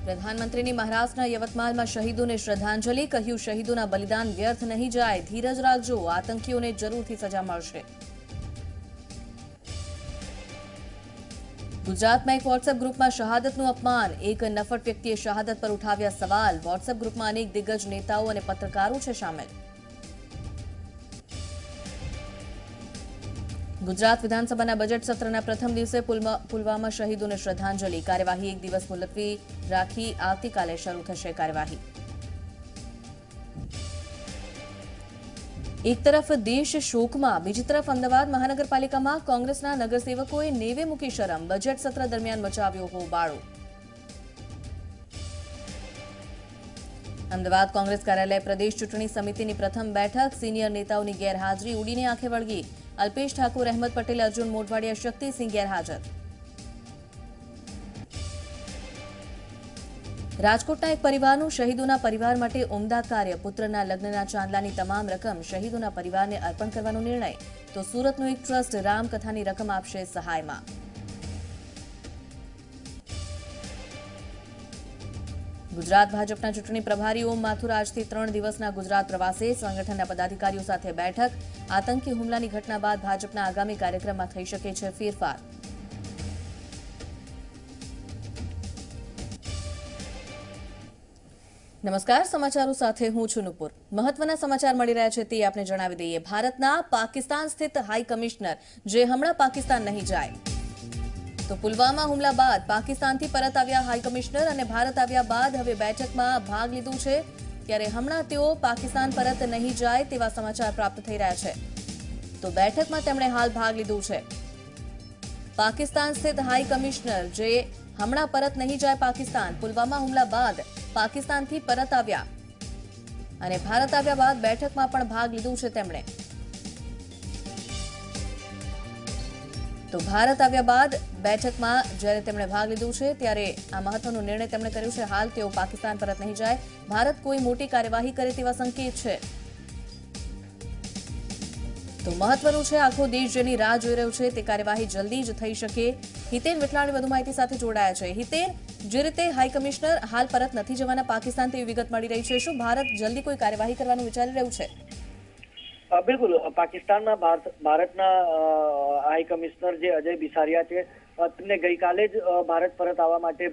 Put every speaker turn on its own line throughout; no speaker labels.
પ્રધાનમંત્રીની મહારાષ્ટ્રના યવતમાલમાં શહીદોને શ્રદ્ધાંજલિ, કહ્યું શહીદોના બલિદાન વ્યર્થ નહીં જાય, ધીરજ રાખજો, આતંકીઓને જરૂરથી સજા મળશે। ગુજરાતમાં એક વોટ્સએપ ગ્રુપમાં શહાદતનું અપમાન, એક નફટ વ્યક્તિએ શહાદત પર ઉઠાવ્યા સવાલ। વોટ્સએપ ગ્રુપમાં અનેક દિગ્ગજ નેતાઓ અને પત્રકારો છે શામેલ। ગુજરાત વિધાનસભાના બજેટ સત્રના પ્રથમ દિવસે પુલવામા શહીદોને શ્રદ્ધાંજલિ, કાર્યવાહી એક દિવસ મુલતવી રાખી આવતીકાલે શરૂ થશે કાર્યવાહી। એક તરફ દેશ શોકમાં, બીજી તરફ અમદાવાદ મહાનગરપાલિકામાં કોંગ્રેસના નગરસેવકોએ નેવે મૂકી શરમ, બજેટ સત્ર દરમિયાન મચાવ્યો હોબાળો। અમદાવાદ કોંગ્રેસ કાર્યાલય પ્રદેશ ચૂંટણી સમિતિની પ્રથમ બેઠક, સિનિયર નેતાઓની ગેરહાજરી ઉડીને આંખે વળગી, અલ્પેશ ઠાકોર, અહેમદ પટેલ, અર્જુન મોઢવાડિયા, શક્તિસિંહ ગેરહાજર। રાજકોટના એક પરિવારનું શહીદોના પરિવાર માટે ઉમદા કાર્ય, પુત્રના લગ્નના ચાંદલાની તમામ રકમ શહીદોના પરિવારને અર્પણ કરવાનો નિર્ણય, તો સુરતનું એક ટ્રસ્ટ રામકથાની રકમ આપશે સહાયમાં। ગુજરાત ભાજપના ચૂંટણી પ્રભારી ઓમ માથુર આજથી 3 દિવસના ગુજરાત પ્રવાસે, સંગઠનના પદાધિકારીઓ સાથે બેઠક, આતંકી હુમલાની ઘટના બાદ ભાજપના આગામી કાર્યક્રમમાં થઈ શકે છે ફેરફાર। નમસ્કાર, સમાચારો સાથે હું છું નુપુર। મહત્વના સમાચાર મળી રહ્યા છે તે આપને જણાવી દઈએ। ભારતના પાકિસ્તાન સ્થિત હાઈ કમિશનર જે હમણાં પાકિસ્તાન નહીં જાય, તો પુલવામા હુમલા બાદ પાકિસ્તાનથી પરત આવ્યા હાઈ કમિશનર અને ભારત આવ્યા બાદ હવે બેઠકમાં ભાગ લીધું છે, ત્યારે હમણાં તેઓ પાકિસ્તાન પરત નહીં જાય તેવા સમાચાર પ્રાપ્ત થઈ રહ્યા છે। તો બેઠકમાં તેમણે હાલ ભાગ લીધું છે। પાકિસ્તાન સ્થિત હાઈ કમિશનર જે હમણાં પરત નહીં જાય પાકિસ્તાન, પુલવામા હુમલા બાદ પાકિસ્તાનથી પરત આવ્યા અને ભારત આવ્યા બાદ બેઠકમાં પણ ભાગ લીધું છે તેમણે। તો ભારત આવ્યા બાદ બેઠકમાં જ્યારે તેમણે ભાગ લીધું છે ત્યારે આ મહત્વનો નિર્ણય તેમણે કર્યો છે। હાલ તેઓ પાકિસ્તાન પરત નહીં જાય, ભારત કોઈ મોટી કાર્યવાહી કરે તેવા સંકેત છે। તો મહત્વનું છે, આખો દેશ જેની રાહ જોઈ રહ્યો છે તે કાર્યવાહી જલ્દી જ થઈ શકે। હિતેન વિઠલાણી વધુ માહિતી સાથે જોડાયા છે। હિતેન, જે રીતે હાઈ કમિશનર હાલ પરત નથી જવાના પાકિસ્તાન તેવી વિગત મળી રહી છે, શું ભારત જલ્દી કોઈ કાર્યવાહી કરવાનું વિચારી રહ્યું છે?
બિલકુલ, પાકિસ્તાનમાં ભારતના હાઈ કમિશનર જે અજય બિસારિયા છે તેમને ગઈકાલે જ ભારત પરત આવવા માટે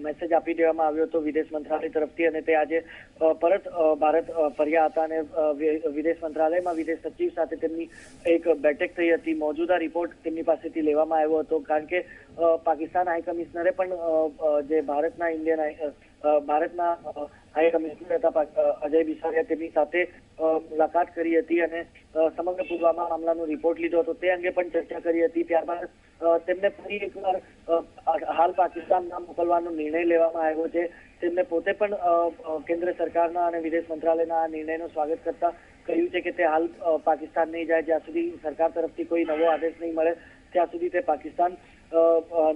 મેસેજ આપી દેવામાં આવ્યો હતો વિદેશ મંત્રાલય તરફથી, અને તે આજે પરત ભારત ફર્યા હતા અને વિદેશ મંત્રાલયમાં વિદેશ સચિવ સાથે તેમની એક બેઠક થઈ હતી। મોજૂદા રિપોર્ટ તેમની પાસેથી લેવામાં આવ્યો હતો, કારણ કે પાકિસ્તાન હાઈ કમિશનરે પણ જે ભારતના હાઈ કમિશનર હતા અજય બિસારિયા, તેમની સાથે મુલાકાત કરી હતી અને સમગ્ર પુલવામા મામલાનો રિપોર્ટ લીધો હતો, તે અંગે પણ ચર્ચા કરી હતી। ત્યારબાદ તેમને ફરી એકવાર હાલ પાકિસ્તાન ના મોકલવાનો નિર્ણય લેવામાં આવ્યો છે। તેમને પોતે પણ કેન્દ્ર સરકારના અને વિદેશ મંત્રાલયના આ નિર્ણયનું સ્વાગત કરતા કહ્યું છે કે તે હાલ પાકિસ્તાન નહીં જાય, જ્યાં સુધી સરકાર તરફથી કોઈ નવો આદેશ નહીં મળે ત્યાં સુધી તે પાકિસ્તાન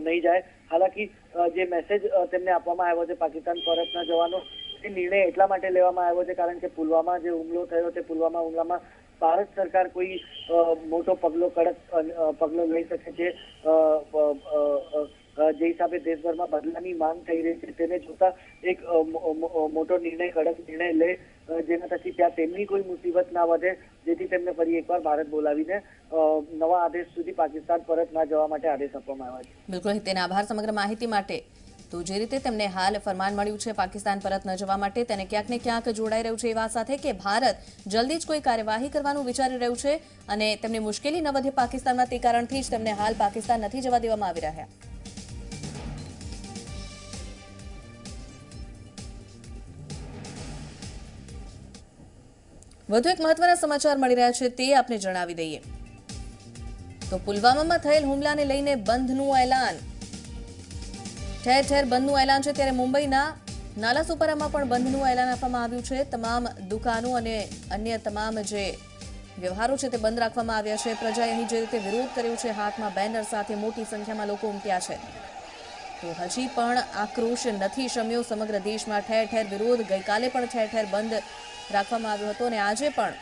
નહીં જાય। હાલાકી જે મેસેજ તેમને આપવામાં આવ્યો છે પાકિસ્તાન પરત ન જવાનો, એ નિર્ણય એટલા માટે લેવામાં આવ્યો છે કારણ કે પુલવામા જે હુમલો થયો તે પુલવામા હુમલામાં ભારત સરકાર કોઈ મોટો કડક પગલો લઈ શકે છે। જે હિસાબે દેશભરમાં બદલાની માંગ થઈ રહી છે તેને જોતા એક મોટો નિર્ણય, કડક નિર્ણય લે, જેના થકી ત્યાં તેમની કોઈ મુસીબત ના વધે, જેથી તેમને ફરી એકવાર ભારત બોલાવીને નવા આદેશ સુધી પાકિસ્તાન પરત ના જવા માટે આદેશ આપવામાં આવ્યા છે।
બિલકુલ, તેના આભાર સમગ્ર માહિતી માટે। તો જે રીતે તેમને હાલ ફરમાન મળ્યું છે પાકિસ્તાન પરત ન જવા માટે, તેને ક્યાંક ને ક્યાંક જોડાઈ રહ્યું છે એ વાત સાથે કે ભારત જલ્દી જ કોઈ કાર્યવાહી કરવાનું વિચારી રહ્યું છે અને તેમની મુશ્કેલી ન વધે પાકિસ્તાનમાં, તે કારણથી જ તેમને હાલ પાકિસ્તાન નથી જવા દેવામાં આવી રહ્યા। વધુ એક મહત્વના સમાચાર મળી રહ્યા છે તે આપને જણાવી દઈએ। તો પુલવામામાં થયેલ હુમલાને લઈને બંધનું એલાન, ઠેર ઠેર બંધનું એલાન છે, ત્યારે મુંબઈના નાલાસોપારામાં પણ બંધનું એલાન આપવામાં આવ્યું છે। તમામ દુકાનો અને અન્ય તમામ જે વ્યવહારો છે તે બંધ રાખવામાં આવ્યા છે। પ્રજાએ અહીં જે રીતે વિરોધ કર્યો છે, હાથમાં બેનર સાથે મોટી સંખ્યામાં લોકો ઉમટ્યા છે, તો હજી પણ આક્રોશ નથી શમ્યો સમગ્ર દેશમાં। ઠેર ઠેર વિરોધ, ગઈકાલે પણ ઠેર ઠેર બંધ રાખવામાં આવ્યો હતો અને આજે પણ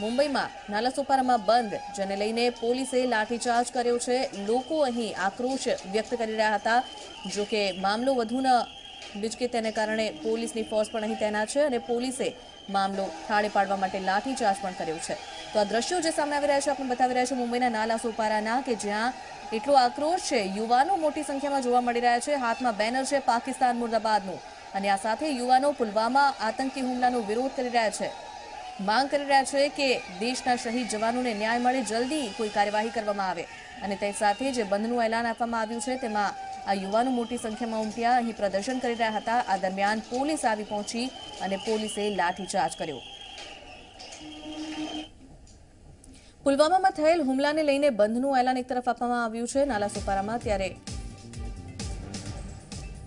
મુંબઈમાં નાલાસોપારામાં બંધ, જેને લઈને પોલીસે લાઠીચાર્જ કર્યો છે। લોકો અહીં આક્રોશ વ્યક્ત કરી રહ્યા હતા, જો કે મામલો વધુ ન બીજ કે તેને કારણે પોલીસની ફોર્સ પણ અહીં તૈનાત છે અને પોલીસે મામલો થાળે પાડવા માટે લાઠીચાર્જ પણ કર્યો છે। તો આ દ્રશ્યો જે સામે આવી રહ્યા છે આપણે બતાવી રહ્યા છે મુંબઈના નાલા સોપારાના, કે જ્યાં એટલો આક્રોશ છે, યુવાનો મોટી સંખ્યામાં જોવા મળી રહ્યા છે, હાથમાં બેનર છે પાકિસ્તાન મુર્દાબાદનું, અને આ સાથે યુવાનો પુલવામા આતંકી હુમલાનો વિરોધ કરી રહ્યા છે, માંગ કરી રહ્યા છે કે દેશના શહીદ જવાનોને ન્યાય મળે, જલ્દી કોઈ કાર્યવાહી કરવામાં આવે। અને તે સાથે જે બંધનું એલાન આપવામાં આવ્યું છે તેમાં આ યુવાનો મોટી સંખ્યામાં ઉમટ્યા અહીં પ્રદર્શન કરી રહ્યા હતા। આ દરમિયાન પોલીસ આવી પહોંચી અને પોલીસે લાઠીચાર્જ કર્યો। પુલવામામાં થયેલ હુમલાને લઈને બંધનું એલાન એક તરફ આપવામાં આવ્યું છે નાલા સોપારામાં, ત્યારે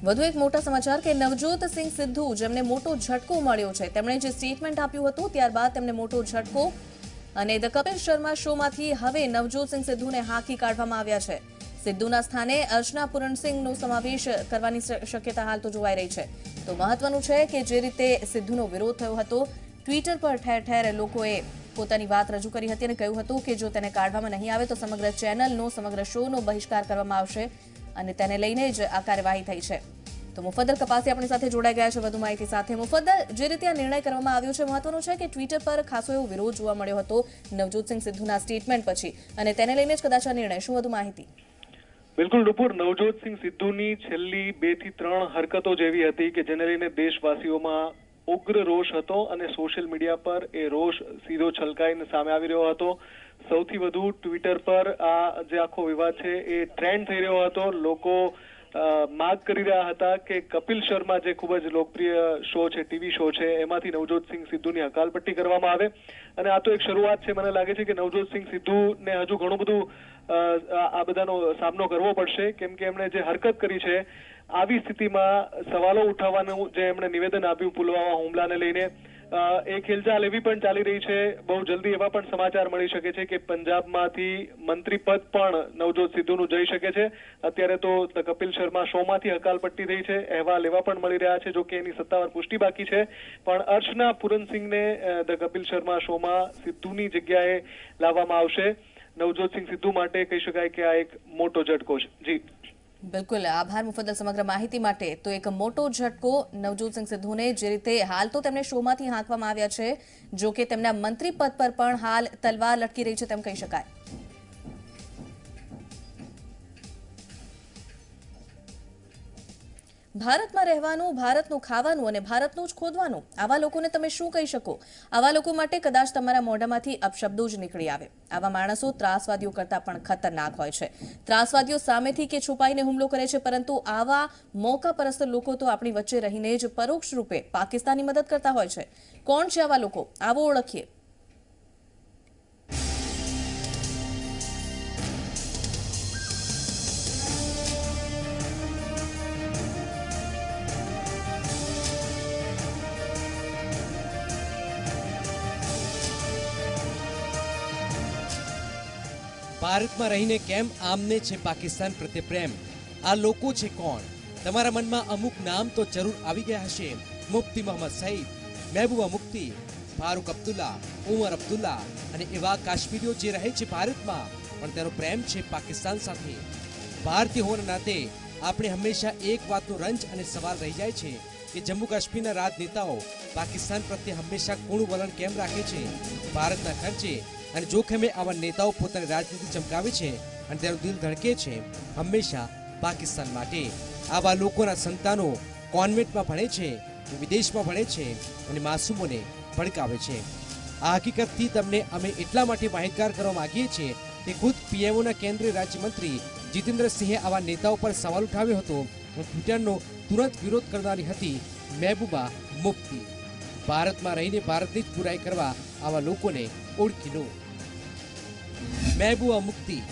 વધુ એક મોટા સમાચાર કે નવજોત સિંહ સિદ્ધુ, જેમને મોટો ઝટકો મળ્યો છે, તેમણે જે સ્ટેટમેન્ટ આપ્યું હતું ત્યારબાદ તેમને મોટો ઝટકો, અને ધ કપિલ શર્મા શોમાંથી હવે નવજોત સિંહ સિદ્ધુને હાંકી કાઢવામાં આવ્યા છે। સિદ્ધુના સ્થાને અર્ચના પૂરણસિંહનો સમાવેશ કરવાની શક્યતા હાલ તો જોવાઈ રહી છે। તો મહત્વનું છે કે જે રીતે સિદ્ધુનો વિરોધ થયો હતો, ટ્વિટર પર ઠેર ઠેર લોકોએ પોતાની વાત રજૂ કરી હતી અને કહ્યું હતું કે જો તેને કાઢવામાં નહીં આવે તો સમગ્ર ચેનલનો, સમગ્ર શોનો બહિષ્કાર કરવામાં આવશે, અને તેને લઈને જ આ કાર્યવાહી થઈ છે। તો મુફદ્દલ કપાસી આપણી સાથે જોડાઈ ગયા છે વધુ માહિતી સાથે। મુફદ્દલ, જે રીતે આ નિર્ણય કરવામાં આવ્યો છે, મહત્વનું છે કે ટ્વિટર પર ખાસો એવો વિરોધ જોવા મળ્યો હતો નવજોત સિંહ સિદ્ધુના સ્ટેટમેન્ટ પછી, અને તેને લઈને જ કદાચ આ નિર્ણય, શું વધુ માહિતી?
બિલકુલ નુપુર, નવજોત સિંહ સિદ્ધુની છેલ્લી 2 થી 3 હરકતો જેવી હતી કે જેને લઈને દેશવાસીઓમાં ઉગ્ર રોષ હતો અને સોશિયલ મીડિયા પર એ રોષ સીધો છલકાઈને સામે આવી રહ્યો હતો। સૌથી વધુ ટ્વિટર પર આ જે આખો વિવાદ છે એ ટ્રેન્ડ થઈ રહ્યો હતો। લોકો માગ કરી રહ્યા હતા કે કપિલ શર્મા, જે ખૂબ જ લોકપ્રિય શો છે, ટીવી શો છે, એમાંથી નવજોત સિંહ સિદ્ધુની હકાલપટ્ટી કરવામાં આવે। અને આ તો એક શરૂઆત છે। મને લાગે છે કે નવજોત સિંહ સિદ્ધુને હજુ ઘણું બધું આ બધાનો સામનો કરવો પડશે, કેમ કે એમણે જે હરકત કરી છે, આવી સ્થિતિમાં સવાલો ઉઠાવવાનું જે એમણે નિવેદન આપ્યું પુલવામા હુમલાને લઈને, એક હિલચાલ એવી પણ ચાલી રહી છે, બહુ જલ્દી એવા પણ સમાચાર મળી શકે છે કે પંજાબમાંથી મંત્રી પદ પણ નવજોત સિદ્ધુનું જઈ શકે છે। અત્યારે તો ધ કપિલ શર્મા શોમાંથી હકાલપટ્ટી થઈ છે, અહેવાલ એવા પણ મળી રહ્યા છે, જો કે એની સત્તાવાર પુષ્ટિ બાકી છે, પણ અર્ચના પૂરનસિંહને ધ કપિલ શર્મા શોમાં સિદ્ધુની જગ્યાએ લાવવામાં આવશે। નવજોત સિંહ સિદ્ધુ માટે કહી શકાય કે આ એક મોટો ઝટકો છે। જી
બિલકુલ, આભાર મુફદ્દલ સમગ્ર માહિતી માટે। તો એક મોટો ઝટકો નવજોત સિંહ સિદ્ધુને, જે રીતે હાલ તો તેમને શોમાંથી હાંકવામાં આવ્યા છે, જો કે તેમના મંત્રી પદ પર પણ હાલ તલવાર લટકી રહી છે તેમ કહી શકાય। ભારતમાં રહેવાનું, ભારતનું ખાવાનું અને ભારતનું જ ખોદવાનું, આવા લોકોને તમે શું કહી શકો? આવા લોકો માટે કદાચ તમારા મોઢામાંથી અપશબ્દો જ નીકળી આવે। આવા માણસો ત્રાસવાદીઓ કરતાં પણ ખતરનાક હોય છે। ત્રાસવાદીઓ સામેથી કે છુપાઈને હુમલો કરે છે, પરંતુ આવા મોકાપરસ્ત લોકો તો આપણી વચ્ચે રહીને જ પરોક્ષ રૂપે પાકિસ્તાનની મદદ કરતા હોય છે। કોણ છે આવા લોકો? આવો ઓળખીએ।
ભારતમાં રહીને કેમ આમને છે પાકિસ્તાન પ્રત્યે પ્રેમ? આ લોકો છે કોણ? તમારા મનમાં અમુક નામ તો જરૂર આવી ગયા હશે। મુફ્તી મોહમ્મદ સઈદ, મહેબૂબા મુફ્તી, ફારૂક અબ્દુલ્લા, ઉમર અબ્દુલ્લા અને એવા કાશ્મીરીઓ જે રહે છે ભારતમાં, પણ તેનો પ્રેમ છે પાકિસ્તાન સાથે। ભારતીય હોવાના નાતે આપણે હંમેશા એક વાતનો રંજ અને સવાલ રહી જાય છે કે જમ્મુ કાશ્મીરના રાજનેતાઓ પાકિસ્તાન પ્રત્યે હંમેશા કૂણું વલણ કેમ રાખે છે? ભારતના ખર્ચે અને જોખમે આવા નેતાઓ પોતાની રાજનીતિ ચમકાવે છે અને તેનું દિલ ધડકે છે હંમેશા પાકિસ્તાન માટે। આવા લોકોના સંતાનો કોન્વેન્ટમાં ભણે છે, વિદેશમાં ભણે છે અને માસૂમોને ભડકાવે છે। આ હકીકતથી તમને અમે એટલા માટે માહિતગાર કરવા માંગીએ છીએ કે ખુદ પીએમઓના કેન્દ્રીય રાજ્યમંત્રી જીતેન્દ્રસિંહે આવા નેતાઓ પર સવાલ ઉઠાવ્યો હતો અને ટ્વિટરનો તુરંત વિરોધ કરનારી હતી મહેબૂબા મુફ્તી। ભારતમાં રહીને ભારતની જ બુરાઈ કરવા આવા લોકોને ઓળખી લો। મહેબૂબા મુફ્તી,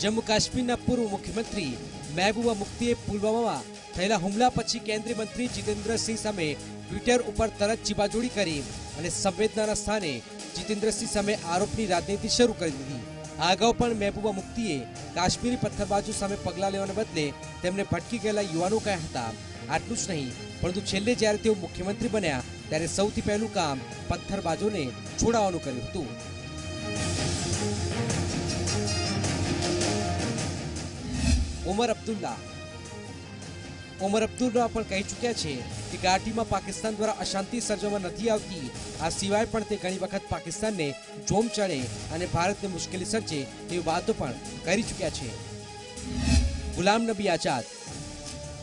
જમ્મુ કાશ્મીરના પૂર્વ મુખ્યમંત્રી મહેબૂબા મુફ્તીએ પુલવામામાં થયેલા હુમલા પછી કેન્દ્રીય મંત્રી જીતેન્દ્રસિંહ સામે ટ્વિટર ઉપર તરત ચીબાજોડી કરી અને સંવેદનાના સ્થાને જીતેન્દ્રસિંહ સામે આરોપની રાજનીતિ શરૂ કરી દીધી। આ અગાઉ પણ મહેબૂબા મુફ્તીએ કાશ્મીરી પથ્થરબાજો સામે પગલાં લેવાને બદલે તેમને ભટકી ગયેલા યુવાનો કહ્યા હતા। આટલું જ નહીં, પરંતુ છેલ્લે જ્યારે તેઓ મુખ્યમંત્રી બન્યા ત્યારે સૌથી પહેલું કામ પથ્થરબાજોને છોડાવવાનું કર્યું હતું। ઉમર અબ્દુલ્લા, ઉમર અબ્દુલ્લા પણ કહી ચૂક્યા છે કે ઘાટીમાં પાકિસ્તાન દ્વારા અશાંતિ સર્જવામાં નથી આવતી. આ સિવાય પણ તે ઘણી વખત પાકિસ્તાનને જોમ ચડે અને ભારતને મુશ્કેલી સર્જે તેવી વાતો પણ કરી ચૂક્યા છે. ગુલામ નબી આઝાદ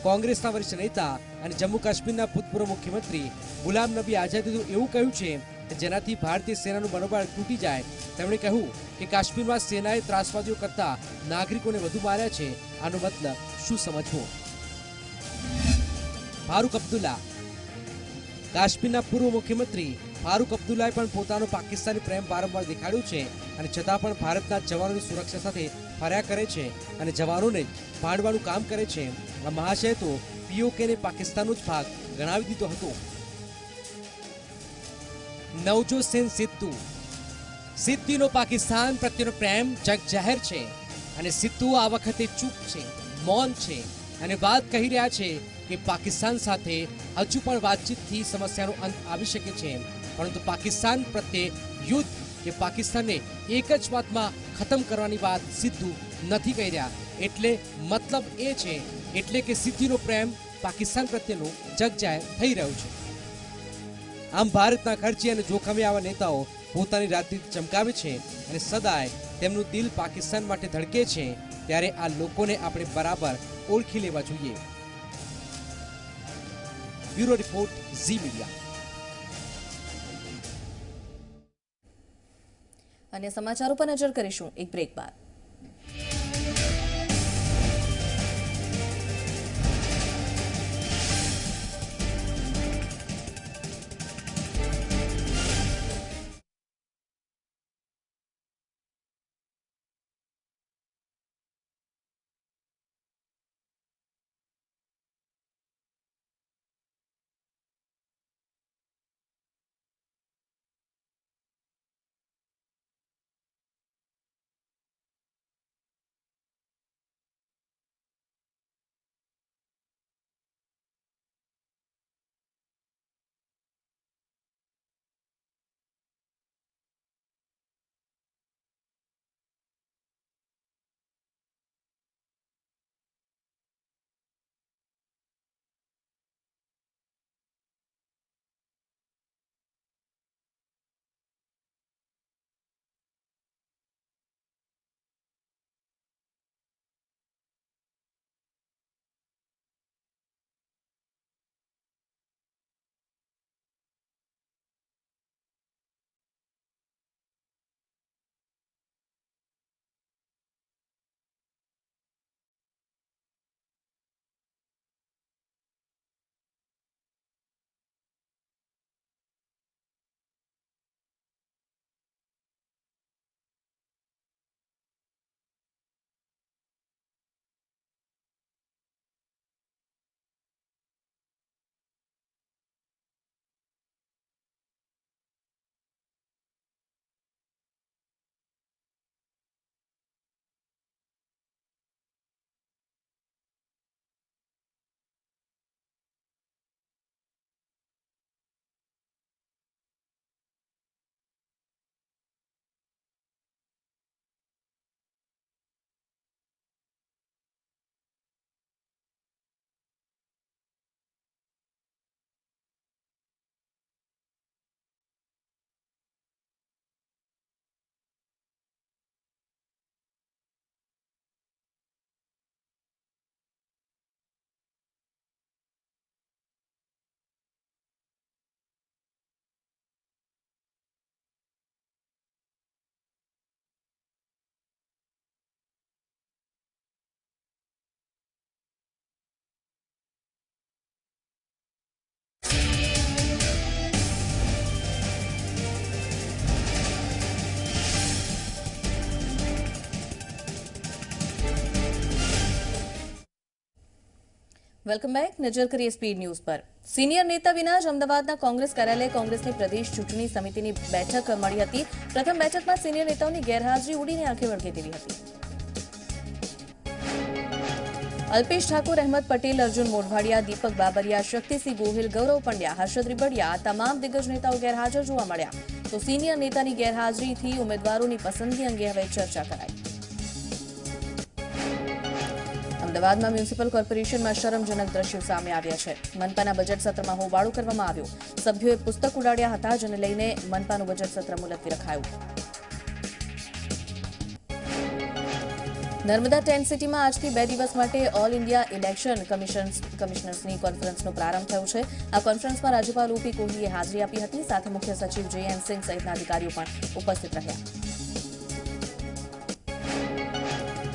કોંગ્રેસના વરિષ્ઠ નેતા અને જમ્મુ કાશ્મીરના ભૂતપૂર્વ મુખ્યમંત્રી ગુલામ નબી આઝાદે તો એવું કહ્યું છે કે જેનાથી ભારતીય સેનાનું મનોબળ તૂટી જાય. તેમણે કહ્યું કે કાશ્મીરમાં સેનાએ ત્રાસવાદીઓ કરતા નાગરિકોને વધુ માર્યા છે. આનો મતલબ શું સમજવો? ફારૂક અબ્દુલ્લા કાશ્મીરના પૂર્વ મુખ્યમંત્રી ફારૂક અબ્દુલ્લાએ પણ પોતાનો પાકિસ્તાની પ્રેમ વારંવાર દેખાડ્યો છે અને છતાં પણ ભારતના જવાનોની સુરક્ષા સાથે ફર્યા કરે છે અને જવાનોને ભાંડવાનું કામ કરે છે. આ મહાશય તો પીઓકેને પાકિસ્તાનનો જ ભાગ ગણાવી દીધો હતો. નવજોત સિંહ સિદ્ધુ સિદ્ધુનો પાકિસ્તાન પ્રત્યેનો પ્રેમ જગજાહેર છે અને સિદ્ધુ આ વખતે ચૂપ છે, મૌન છે અને વાત કહી રહ્યા છે કે પાકિસ્તાન સાથે હજુ પણ વાતચીતથી સમસ્યાનો અંત આવી શકે છે, પરંતુ પાકિસ્તાન પ્રત્યે યુદ્ધ કે પાકિસ્તાનને એક જ વાતમાં ખતમ કરવાની વાત સિદ્ધુ નથી કહી રહ્યા. એટલે મતલબ એ છે એટલે કે સિદ્ધુનો પ્રેમ પાકિસ્તાન પ્રત્યેનો જગજાહેર થઈ રહ્યો છે. આમ ભારતના ખર્ચી અને જોખમે આવા નેતાઓ પોતાની રાજનીતિ ચમકાવે છે અને સદાય તેમનું દિલ પાકિસ્તાન માટે ધડકે છે. ત્યારે આ લોકોને આપણે બરાબર ઓળખી લેવા જોઈએ. Bureau report, Zee media.
અન્ય સમાચારો પર નજર કરીશું એક બ્રેક બાદ. Welcome back. નજર કરીએ સ્પીડ ન્યૂઝ પર. સિનિયર નેતા વિના જ અમદાવાદના કોંગ્રેસ કાર્યાલય કોંગ્રેસની પ્રદેશ ચૂંટણી સમિતિની બેઠક મળી હતી. પ્રથમ બેઠકમાં સિનિયર નેતાઓની ગેરહાજરી ઉડીને આંખે વળગે તેવી હતી. અલ્પેશ ઠાકોર, અહેમદ પટેલ, અર્જુન મોઢવાડિયા, દીપક બાબરિયા, શક્તિસિંહ ગોહિલ, ગૌરવ પંડ્યા, હર્ષદ રીબડિયા આ તમામ દિગ્ગજ નેતાઓ ગેરહાજર જોવા મળ્યા. તો સિનિયર નેતાની ગેરહાજરીથી ઉમેદવારોની પસંદગી અંગે હવે ચર્ચા કરાઈ. અમદાવાદમાં મ્યુનિસિપલ કોર્પોરેશનમાં શરમજનક દ્રશ્યો સામે આવ્યા છે. મનપાના બજેટ સત્રમાં હોબાળો કરવામાં આવ્યો. સભ્યોએ પુસ્તક ઉડાડ્યા હતા, જેને લઈને મનપાનું બજેટ સત્ર મુલતવી રખાયું. નર્મદા ટેન્ટ સિટીમાં આજથી 2 દિવસ માટે ઓલ ઇન્ડિયા ઇલેક્શન કમિશનર્સની કોન્ફરન્સનો પ્રારંભ થયો છે. આ કોન્ફરન્સમાં રાજ્યપાલ ઓપી કોહલીએ હાજરી આપી હતી. સાથે મુખ્ય સચિવ JN સિંઘ સહિતના અધિકારીઓ પણ ઉપસ્થિત રહ્યા.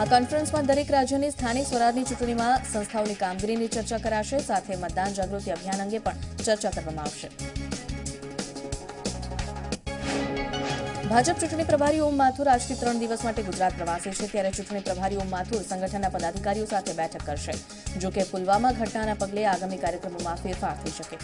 આ કોન્ફરન્સમાં દરેક રાજ્યની સ્થાનિક સ્વરાજની ચૂંટણીમાં સંસ્થાઓની કામગીરીની ચર્ચા કરાશે. સાથે મતદાન જાગૃતિ અભિયાન અંગે પણ ચર્ચા કરવામાં આવશે. ભાજપ ચૂંટણી પ્રભારી ઓમ માથુર આજથી 3 દિવસ માટે ગુજરાત પ્રવાસે છે. ત્યારે ચૂંટણી પ્રભારી ઓમ માથુર સંગઠનના પદાધિકારીઓ સાથે બેઠક કરશે. જો કે પુલવામા ઘટનાના પગલે આગામી કાર્યક્રમોમાં ફેરફાર થઈ શકે.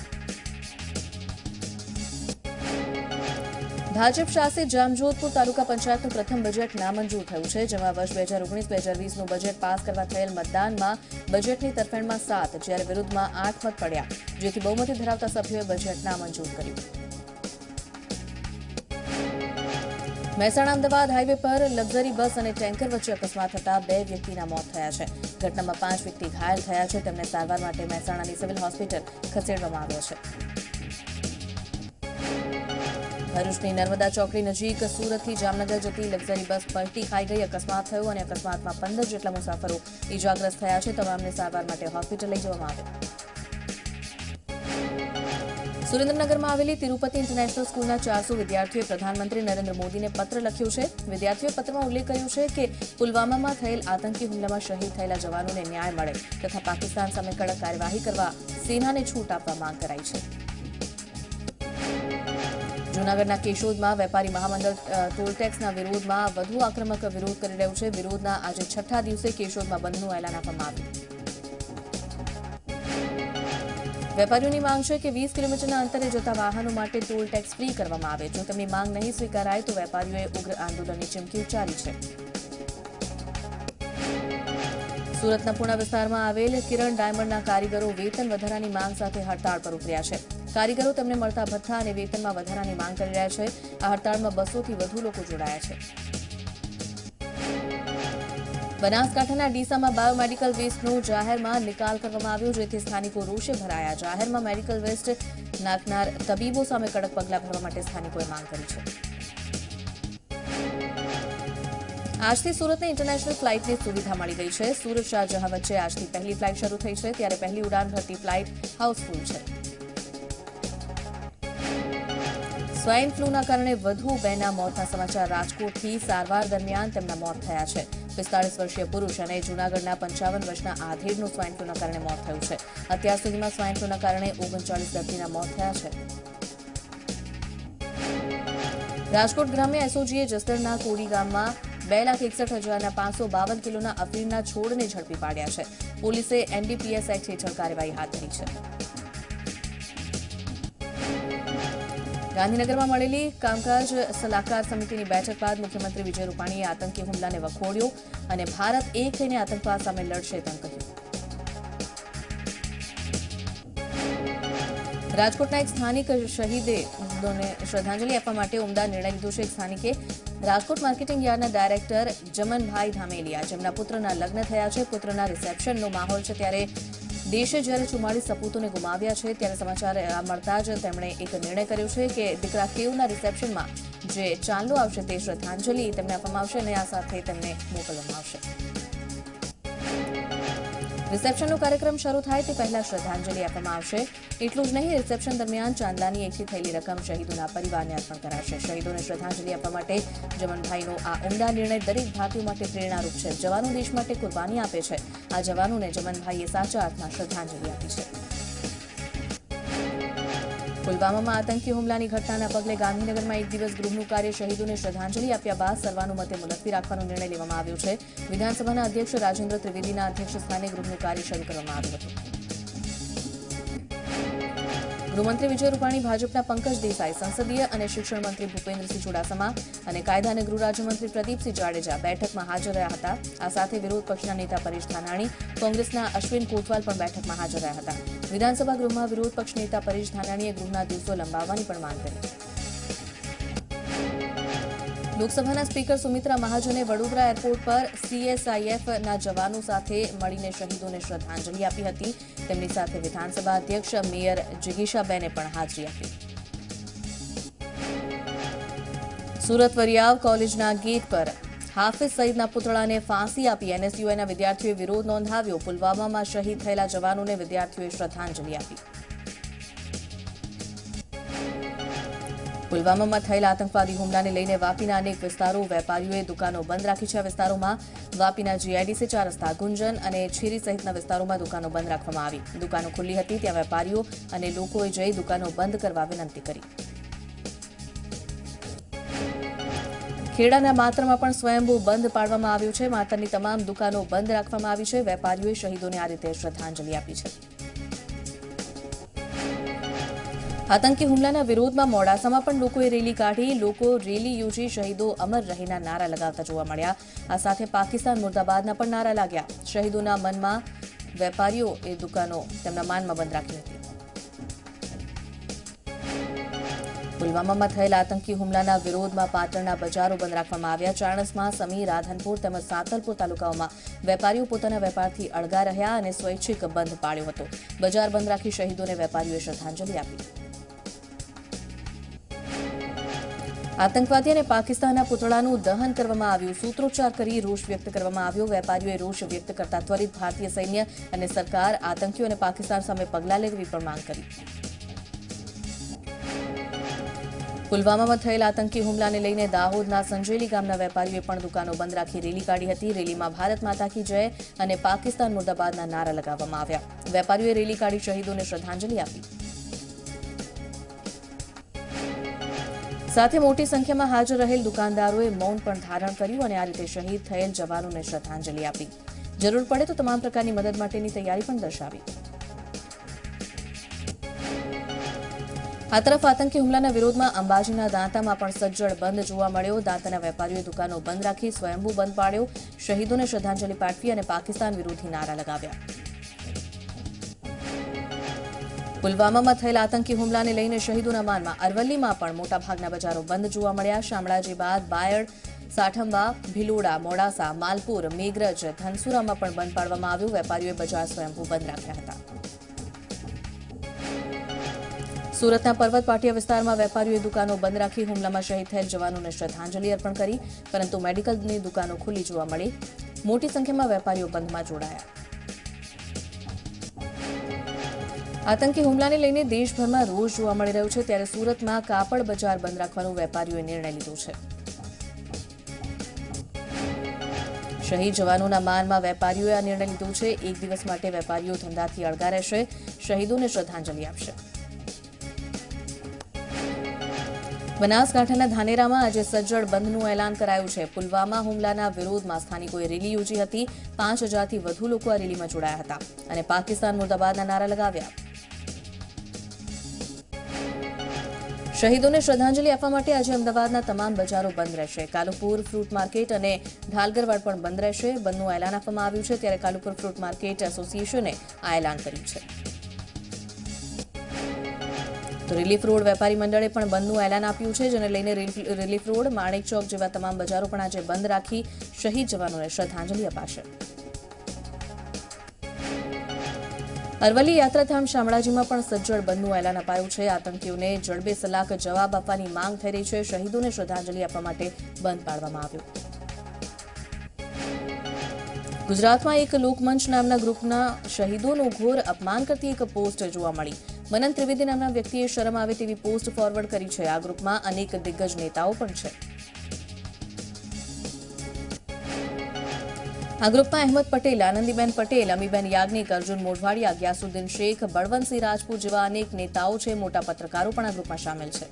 ભાજપ શાસિત જામજોધપુર તાલુકા પંચાયતનું પ્રથમ બજેટ નામંજૂર થયું છે, જેમાં વર્ષ 2019-2020નું બજેટ પાસ કરવા થયેલ મતદાનમાં બજેટની તરફેણમાં 7 જ્યારે વિરુદ્ધમાં 8 મત પડ્યા, જેથી બહુમતી ધરાવતા સભ્યોએ બજેટ નામંજૂર કર્યું. મહેસાણા અમદાવાદ હાઈવે પર લક્ઝરી બસ અને ટેન્કર વચ્ચે અકસ્માત થતા 2 વ્યક્તિના મોત થયા છે. ઘટનામાં 5 વ્યક્તિ ઘાયલ થયા છે. તેમને સારવાર માટે મહેસાણાની સિવિલ હોસ્પિટલ ખસેડવામાં આવ્યા છે. ભરૂચની નર્મદા ચોકડી નજીક સુરતથી જામનગર જતી લક્ઝરી બસ પલટી ખાઈ ગઈ. અકસ્માત થયો અને અકસ્માતમાં 15 જેટલા મુસાફરો ઈજાગ્રસ્ત થયા છે. તમામને સારવાર માટે હોસ્પિટલ લઈ જવામાં આવ્યા. સુરેન્દ્રનગરમાં આવેલી તિરુપતિ ઇન્ટરનેશનલ સ્કૂલના 400 વિદ્યાર્થીઓએ પ્રધાનમંત્રી નરેન્દ્ર મોદીને પત્ર લખ્યો છે. વિદ્યાર્થીઓએ પત્રમાં ઉલ્લેખ કર્યો છે કે પુલવામામાં થયેલ આતંકી હુમલામાં શહીદ થયેલા જવાનોને ન્યાય મળે તથા પાકિસ્તાન સામે કડક કાર્યવાહી કરવા સેનાને છૂટ આપવા માંગ કરાઈ છે. જૂનાગઢના કેશોદમાં વેપારી મહામંડળ ટોલટેક્સના વિરોધમાં વધુ આક્રમક વિરોધ કરી રહ્યું છે. વિરોધના આજે 6થા દિવસે કેશોદમાં બંધનું એલાન આપવામાં આવ્યું. વેપારીઓની માંગ છે કે 20 કિલોમીટરના અંતરે જતા વાહનો માટે ટોલ ટેક્સ ફ્રી કરવામાં આવે. જો તેમની માંગ નહીં સ્વીકારાય તો વેપારીઓએ ઉગ્ર આંદોલનની ચીમકી ઉચ્ચારી છે. સુરતના પૂણા વિસ્તારમાં આવેલ કિરણ ડાયમંડના કારીગરો વેતન વધારાની માંગ સાથે હડતાળ પર ઉતર્યા છે. કારીગરો તેમને મળતા ભથ્થા અને વેતનમાં વધારાની માંગ કરી રહ્યા છે. આ હડતાળમાં 200થી વધુ લોકો જોડાયા છે. બનાસકાંઠાના ડીસામાં બાયોમેડિકલ વેસ્ટનો જાહેરમાં નિકાલ કરવામાં આવ્યો, જેથી સ્થાનિકો રોષે ભરાયા. જાહેરમાં મેડિકલ વેસ્ટ નાખનાર તબીબો સામે કડક પગલાં ભરવા માટે સ્થાનિકોએ માંગ કરી છે. આજથી સુરતને ઇન્ટરનેશનલ ફ્લાઇટની સુવિધા મળી ગઈ છે. સુરત શારજહાં વચ્ચે આજથી પહેલી ફ્લાઇટ શરૂ થઈ છે. ત્યારે પહેલી ઉડાન ભરતી ફ્લાઇટ હાઉસફુલ છે. સ્વાઇન ફ્લૂના કારણે વધુ 2ના મોતના સમાચાર. રાજકોટથી સારવાર દરમિયાન તેમના મોત થયા છે. 45 વર્ષીય પુરુષ અને જૂનાગઢના 55 વર્ષના આધેડનું સ્વાઇન ફ્લૂના કારણે મોત થયું છે. અત્યાર સુધીમાં સ્વાઇન ફ્લૂના કારણે 39 દર્દીના મોત થયા છે. રાજકોટ ગ્રામ્ય એસઓજીએ જસદણના કોડી ગામમાં 2,61,552 કિલોના અફીણના છોડને ઝડપી પાડ્યા છે. પોલીસે NDPS એક્ટ હેઠળ કાર્યવાહી હાથ ધરી છે. ગાંધીનગરમાં મળેલી કામકાજ સલાહકાર સમિતિની બેઠક બાદ મુખ્યમંત્રી વિજય રૂપાણીએ આતંકી હુમલાને વખોડ્યો અને ભારત એક થઈને આતંકવાદ સામે લડશે તેમ કહ્યું. રાજકોટના એક સ્થાનિક શહીદોને શ્રદ્ધાંજલિ આપવા માટે ઉમદા નિર્ણય લીધો છે. એક સ્થાનિકે રાજકોટ માર્કેટિંગ યાર્ડના ડાયરેક્ટર જમનભાઈ ધામેલિયા, જેમના પુત્રના લગ્ન થયા છે, પુત્રના રિસેપ્શનનો માહોલ છે, ત્યારે દેશે જ્યારે 44 સપૂતોને ગુમાવ્યા છે, ત્યારે સમાચાર મળતા જ તેમણે એક નિર્ણય કર્યો છે કે દીકરા કેવના રિસેપ્શનમાં જે ચાંદલો આવશે તે શ્રદ્ધાંજલિ તેમને આપવામાં આવશે અને આ સાથે તેમને મોકલવામાં આવશે. રિસેપ્શનનો કાર્યક્રમ શરૂ થાય તે પહેલા શ્રદ્ધાંજલિ આપવામાં આવશે. એટલું જ નહીં, રિસેપ્શન દરમિયાન ચાંદલાની એકઠી થયેલી રકમ શહીદોના પરિવારને અર્પણ કરાશે. શહીદોને શ્રદ્ધાંજલિ આપવા માટે જમનભાઈનો આ ઉમદા નિર્ણય દરેક ભારતીયો માટે પ્રેરણારૂપ છે. જવાનો દેશ માટે કુરબાની આપે છે. આ જવાનોને જમનભાઈએ સાચા અર્થમાં શ્રદ્ધાંજલિ આપી છે. પુલવામામાં આતંકી હુમલાની ઘટનાના પગલે ગાંધીનગરમાં 1 દિવસ ગૃહનું કાર્ય શહીદોને શ્રદ્ધાંજલિ આપ્યા બાદ સર્વાનુમતે મુલતવી રાખવાનો નિર્ણય લેવામાં આવ્યો છે. વિધાનસભાના અધ્યક્ષ રાજેન્દ્ર ત્રિવેદીના અધ્યક્ષ સ્થાને ગૃહનું કાર્ય શરૂ કરવામાં આવ્યું હતું. ગૃહમંત્રી વિજય રૂપાણી, ભાજપના પંકજ દેસાઈ, સંસદીય અને શિક્ષણ મંત્રી ભૂપેન્દ્રસિંહ ચુડાસમા અને કાયદા અને ગૃહ રાજ્યમંત્રી પ્રદીપસિંહ જાડેજા બેઠકમાં હાજર રહ્યા હતા. આ સાથે વિરોધ પક્ષના નેતા પરેશ ધાનાણી, કોંગ્રેસના અશ્વિન કોટવાલ પણ બેઠકમાં હાજર રહ્યા હતા. વિધાનસભા ગૃહમાં વિરોધ પક્ષ નેતા પરેશ ધાનાણીએ ગૃહના દિવસો લંબાવવાની પણ માંગ કરી. લોકસભાના સ્પીકર સુમિત્રા મહાજને વડોદરા એરપોર્ટ પર CSIFના જવાનો સાથે મળીને શહીદોને શ્રદ્ધાંજલિ આપી હતી. તેમની સાથે વિધાનસભા અધ્યક્ષ મેયર જિગીશાબેને પણ હાજરી આપી. સુરત વરિયાવ કોલેજના ગેટ પર હાફિઝ સઈદના પુતળાને ફાંસી આપી NSUIના વિદ્યાર્થીઓએ વિરોધ નોંધાવ્યો. પુલવામામાં શહીદ થયેલા જવાનોને વિદ્યાર્થીઓએ શ્રદ્ધાંજલિ આપી. પુલવામામાં થયેલા આતંકવાદી હુમલાને લઈને વાપીના અનેક વિસ્તારો વેપારીઓએ દુકાનો બંધ રાખી છે. આ વિસ્તારોમાં વાપીના GIDC 4 રસ્તા, ગુંજન અને છીરી સહિતના વિસ્તારોમાં દુકાનો બંધ રાખવામાં આવી. દુકાનો ખુલ્લી હતી ત્યાં વેપારીઓ અને લોકોએ જઈ દુકાનો બંધ કરવા વિનંતી કરી. ખેડાના માતરમાં પણ સ્વયંભૂ બંધ પાડવામાં આવ્યું છે. માતરની તમામ દુકાનો બંધ રાખવામાં આવી છે. વેપારીઓએ શહીદોને આ રીતે શ્રદ્ધાંજલિ આપી છે. આતંકી હુમલાના વિરોધમાં મોડાસામાં પણ લોકોએ રેલી કાઢી. લોકો રેલી યોજી શહીદો અમર રહેના નારા લગાવતા જોવા મળ્યા. આ સાથે પાકિસ્તાન મુર્દાબાદના પણ નારા લાગ્યા. શહીદોના મનમાં વેપારીઓ એ દુકાનો તેમના માનમાં બંધ રાખી હતી. પુલવામામાં થયેલા આતંકી હુમલાના વિરોધમાં પાટણના બજારો બંધ રાખવામાં આવ્યા. ચાણસ્મા, સમી, રાધનપુર તેમજ સાંતલપુર તાલુકાઓમાં વેપારીઓ પોતાના વેપારથી અળગા રહ્યા અને સ્વૈચ્છિક બંધ પાળ્યો હતો. બજાર બંધ રાખી શહીદોને વેપારીઓએ શ્રદ્ધાંજલિ આપી. આતંકવાદી અને પાકિસ્તાનના પુતળાનું દહન કરવામાં આવ્યું. સૂત્રોચ્ચાર કરી રોષ વ્યક્ત કરવામાં આવ્યો. વેપારીઓએ રોષ વ્યક્ત કરતા ત્વરિત ભારતીય સૈન્ય અને સરકાર આતંકીઓ અને પાકિસ્તાન સામે પગલાં લેવી પણ માંગ કરી. પુલવામામાં થયેલા આતંકી હુમલાને લઈને દાહોદના સંજેલી ગામના વેપારીઓએ પણ દુકાનો બંધ રાખી રેલી કાઢી હતી. રેલીમાં ભારત માતા કી જય અને પાકિસ્તાન મુર્દાબાદના નારા લગાવવામાં આવ્યા. વેપારીઓએ રેલી કાઢી શહીદોને શ્રદ્ધાંજલિ આપી. સાથે મોટી સંખ્યામાં હાજર રહેલ દુકાનદારોએ મૌન પણ ધારણ કર્યું અને આ રીતે શહીદ થયેલ જવાનોને શ્રદ્ધાંજલિ આપી. જરૂર પડે તો તમામ પ્રકારની મદદ માટેની તૈયારી પણ દર્શાવી. આ તરફ આતંકી હુમલાના વિરોધમાં અંબાજીના દાંતામાં પણ સજ્જડ બંધ જોવા મળ્યો. દાંતાના વેપારીઓએ દુકાનો બંધ રાખી સ્વયંભૂ બંધ પાડ્યો. શહીદોને શ્રદ્ધાંજલિ પાઠવી અને પાકિસ્તાન વિરોધી નારા લગાવ્યા. પુલવામામાં થયેલા આતંકી હુમલાને લઈને શહીદોના માનમાં અરવલ્લીમાં પણ મોટાભાગના બજારો બંધ જોવા મળ્યા. શામળાજી બાદ બાયડ, સાઠંબા, ભિલોડા, મોડાસા, માલપુર, મેઘરજ, ધનસુરામાં પણ બંધ પાડવામાં આવ્યું. વેપારીઓએ બજાર સ્વયંભૂ બંધ રાખ્યા હતા. સુરતના પર્વત પાટિયા વિસ્તારમાં વેપારીઓએ દુકાનો બંધ રાખી હુમલામાં શહીદ થયેલ જવાનોને શ્રદ્ધાંજલિ અર્પણ કરી, પરંતુ મેડિકલની દુકાનો ખુલ્લી જોવા મળી. મોટી સંખ્યામાં વેપારીઓ બંધમાં જોડાયા. આતંકી હુમલાને લઈને દેશભરમાં રોષ જોવા મળી રહ્યો છે. ત્યારે સુરતમાં કાપડ બજાર બંધ રાખવાનો વેપારીઓએ નિર્ણય લીધો છે. શહીદ જવાનોના માનમાં વેપારીઓએ આ નિર્ણય લીધો છે. એક દિવસ માટે વેપારીઓ ધંધાથી અળગા રહેશે. શહીદોને શ્રદ્ધાંજલિ આપશે. બનાસકાંઠાના ધાનેરામાં આજે સજ્જડ બંધનું એલાન કરાયું છે. પુલવામા હુમલાના વિરોધમાં સ્થાનિકોએ રેલી યોજી હતી. 5000થી વધુ લોકો આ રેલીમાં જોડાયા હતા અને પાકિસ્તાન મુર્દાબાદના નારા લગાવ્યા. શહીદોને શ્રદ્ધાંજલિ આપવા માટે આજે અમદાવાદના તમામ બજારો બંધ રહેશે. કાલુપુર ફ્રૂટ માર્કેટ અને ઢાલગરવાડ પણ બંધ રહેશે. બંધનું એલાન આપવામાં આવ્યું છે. ત્યારે કાલુપુર ફ્રૂટ માર્કેટ એસોસિએશને આ એલાન કર્યું છે. તો રિલીફ રોડ વેપારી મંડળે પણ બંધનું એલાન આપ્યું છે, જેને લઈને રિલીફ રોડ, માણેક ચોક જેવા તમામ બજારો પણ આજે બંધ રાખી શહીદ જવાનોને શ્રદ્ધાંજલિ અપાશે. અરવલ્લી યાત્રાધામ શામળાજીમાં પણ સજ્જડ બંધનું એલાન અપાયું છે. આતંકીઓને જડબે સલાક જવાબ આપવાની માંગ થઈ રહી છે. શહીદોને શ્રદ્ધાંજલિ આપવા માટે બંધ પાડવામાં આવ્યો. ગુજરાતમાં એક લોકમંચ નામના ગ્રુપના શહીદોનું ઘોર અપમાન કરતી એક પોસ્ટ જોવા મળી. મનન ત્રિવેદી નામના વ્યક્તિએ શરમ આવે તેવી પોસ્ટ ફોરવર્ડ કરી છે. આ ગ્રુપમાં અનેક દિગ્ગજ નેતાઓ પણ છે. આ ગ્રુપમાં અહેમદ પટેલ, આનંદીબેન પટેલ, અમીબેન યાજ્ઞિક, અર્જુન મોઢવાડિયા, ગ્યાસુદ્દીન શેખ, બળવંતસિંહ રાજપૂત જેવા અનેક નેતાઓ છે. મોટા પત્રકારો પણ આ ગ્રુપમાં સામેલ છે.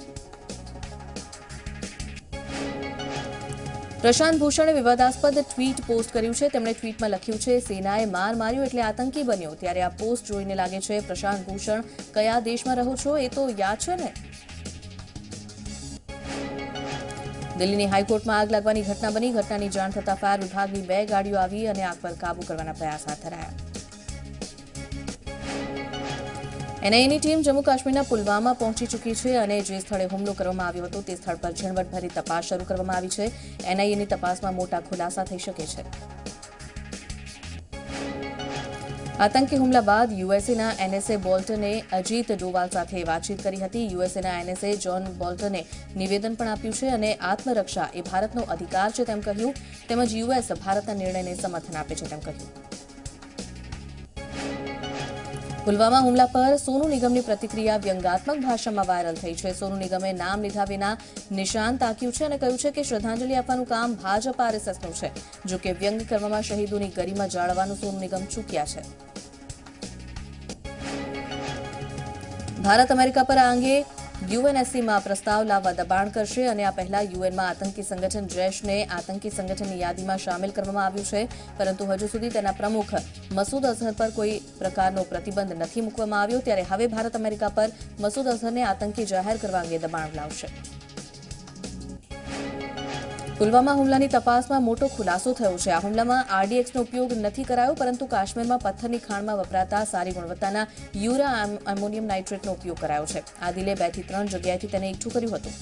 પ્રશાંત ભૂષણે વિવાદાસ્પદ ટ્વીટ પોસ્ટ કર્યું છે. તેમણે ટ્વીટમાં લખ્યું છે, સેનાએ માર માર્યો એટલે આતંકી બન્યો. ત્યારે આ પોસ્ટ જોઈને લાગે છે પ્રશાંત ભૂષણ કયા દેશમાં રહો છો એ તો યાદ છે ને. દિલ્હીની હાઈકોર્ટમાં આગ લાગવાની ઘટના બની. ઘટનાની જાણ થતાં ફાયર વિભાગની 2 ગાડીઓ આવી અને આગ પર કાબુ કરવાના પ્રયાસ હાથ ધરાયા. એનઆઈએની ટીમ જમ્મુ કાશ્મીરના પુલવામા પહોંચી ચૂકી છે અને જે સ્થળે હુમલો કરવામાં આવ્યો હતો તે સ્થળ પર ઝીણવટભરી તપાસ શરૂ કરવામાં આવી છે. એનઆઈએની તપાસમાં મોટા ખુલાસા થઈ શકે છે. આતંકી હુમલા બાદ યુએસએના એનએસએ બોલ્ટને અજીત ડોવાલ સાથે વાતચીત કરી હતી. યુએસએના એનએસએ જ્હોન બોલ્ટને નિવેદન પણ આપ્યું છે અને આત્મરક્ષા એ ભારતનો અધિકાર છે તેમ કહ્યું. તેમજ યુએસ ભારતના નિર્ણયને સમર્થન આપે છે તેમ કહ્યું. પુલવામા હુમલા પર સોનુ નિગમની પ્રતિક્રિયા વ્યંગાત્મક ભાષામાં વાયરલ થઈ છે. સોનુ નિગમે નામ લીધા વિના નિશાન તાક્યું છે અને કહ્યું છે કે શ્રદ્ધાંજલિ આપવાનું કામ ભાજપ આરએસએસનું છે. જો કે વ્યંગ કરવામાં શહીદોની ગરિમા જાળવવાનું સોનુ નિગમ ચૂક્યા છે. ભારત અમેરિકા પર આ અંગે યુએનએસસીમાં પ્રસ્તાવ લાવવા દબાણ કરશે અને આ પહેલા યુએનમાં આતંકી સંગઠન જૈશને આતંકી સંગઠનની યાદીમાં સામેલ કરવામાં આવ્યું છે, પરંતુ હજુ સુધી તેના પ્રમુખ મસૂદ અઝહર પર કોઈ પ્રકારનો પ્રતિબંધ નથી મૂકવામાં આવ્યો. ત્યારે હવે ભારત અમેરિકા પર મસૂદ અઝહરને આતંકી જાહેર કરવા અંગે દબાણ લાવશે. પુલવામા હુમલાની તપાસમાં મોટો ખુલાસો થયો છે. આ હુમલામાં આરડીએક્સનો ઉપયોગ નથી કરાયો, પરંતુ કાશ્મીરમાં પથ્થરની ખાણમાં વપરાતા સારી ગુણવત્તાના યુરા એમોનિયમ નાઇટ્રેટનો ઉપયોગ કરાયો છે. આદિલે 2 થી 3 જગ્યાએથી તેને એકઠું કર્યું હતું.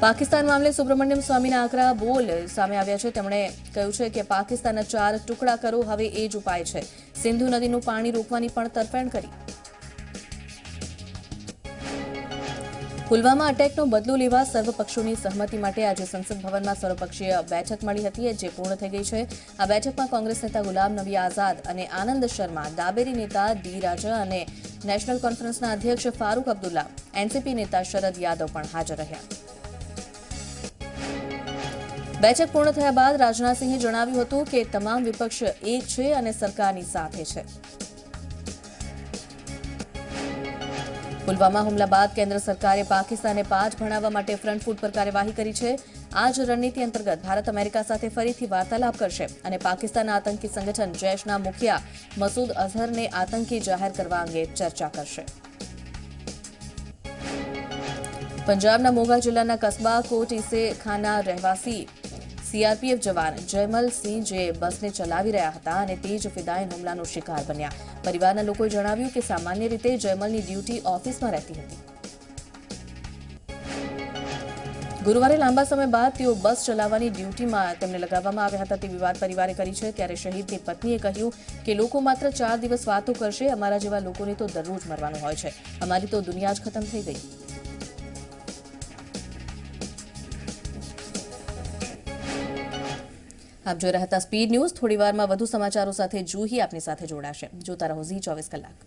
પાકિસ્તાન મામલે સુબ્રમણ્યમ સ્વામીના આકરા બોલ સામે આવ્યા છે. તેમણે કહ્યું છે કે પાકિસ્તાનના 4 ટુકડા કરો, હવે એ જ ઉપાય છે. સિંધુ નદીનું પાણી રોકવાની પણ તરફેણ કરી. પુલવામા અટેકનો બદલો લેવા સર્વપક્ષોની સહમતિ માટે આજે સંસદ ભવનમાં સર્વપક્ષીય બેઠક મળી હતી, જે પૂર્ણ થઈ ગઈ છે. આ બેઠકમાં કોંગ્રેસ નેતા ગુલામ નબી આઝાદ અને આનંદ શર્મા, ડાબેરી નેતા ડી રાજા અને નેશનલ કોન્ફરન્સના અધ્યક્ષ ફારૂક અબ્દુલ્લા, એનસીપી નેતા શરદ યાદવ પણ હાજર રહ્યા. બેઠક પૂર્ણ થયા બાદ રાજનાથસિંહે જણાવ્યું હતું કે તમામ વિપક્ષ એક છે અને સરકારની સાથે છે. પુલવામા હુમલા બાદ કેન્દ્ર સરકારે પાકિસ્તાને પાઠ ભણાવવા માટે ફ્રન્ટ ફૂટ પર કાર્યવાહી કરી છે. આ જ રણનીતિ અંતર્ગત ભારત અમેરિકા સાથે ફરીથી વાર્તાલાપ કરશે અને પાકિસ્તાનના આતંકી સંગઠન જૈશના મુખિયા મસૂદ અઝહરને આતંકી જાહેર કરવા અંગે ચર્ચા કરશે. પંજાબના મોગા જિલ્લાના કસ્બા કોટ ઇસે ખાના રહેવાસી સીઆરપીએફ જવાન જયમલ સિંહ, જે બસને ચલાવી રહ્યા હતા અને તે જ ફિદાયીન હુમલાનો શિકાર બન્યા. પરિવારના લોકોએ જણાવ્યું કે સામાન્ય રીતે જયમલની ડ્યુટી ઓફિસમાં રહેતી હતી. ગુરુવારે લાંબા સમય બાદ તેઓ બસ ચલાવવાની ડ્યુટીમાં તેમને લગાવવામાં આવ્યા હતા તેવી વાત પરિવારે કરી છે. ત્યારે શહીદની પત્નીએ કહ્યું કે લોકો માત્ર 4 દિવસ વાતો કરશે, અમારા જેવા લોકોને તો દરરોજ મરવાનું હોય છે. અમારી તો દુનિયા જ ખતમ થઈ ગઈ. આપ જોઈ રહ્યા હતા સ્પીડ ન્યૂઝ. થોડીવારમાં વધુ સમાચારો સાથે જૂહી આપની સાથે જોડાશે. જોતા રહો ઝી 24 કલાક.